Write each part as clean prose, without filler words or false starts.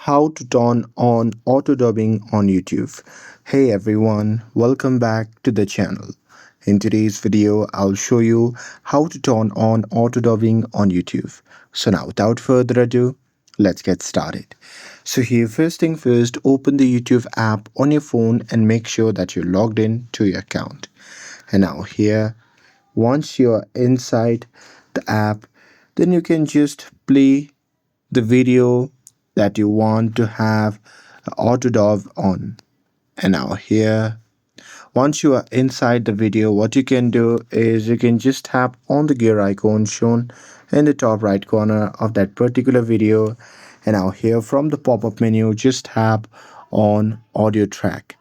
how to turn on auto dubbing on YouTube. Hey everyone, welcome back to the channel. In today's video, I'll show you how to turn on auto dubbing on YouTube. So now without further ado, let's get started. So here first thing first, open the YouTube app on your phone and make sure that you're logged in to your account. And now here, once you're inside the app, then you can just play the video that you want to have auto dub on. And now here, once you are inside the video, what you can do is you can just tap on the gear icon shown in the top right corner of that particular video. And now here from the pop-up menu, just tap on audio track.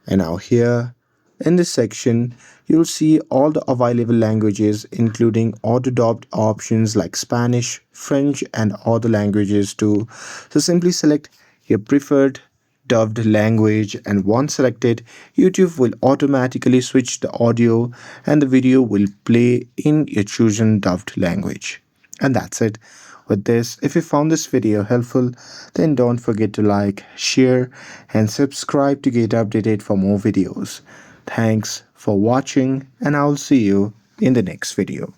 And now here in this section, you'll see all the available languages, including auto-dubbed options like Spanish, French, and other languages too. So simply select your preferred dubbed language, and once selected, YouTube will automatically switch the audio and the video will play in your chosen dubbed language. And that's it. With this, if you found this video helpful, then don't forget to like, share, and subscribe to get updated for more videos. Thanks for watching, and I'll see you in the next video.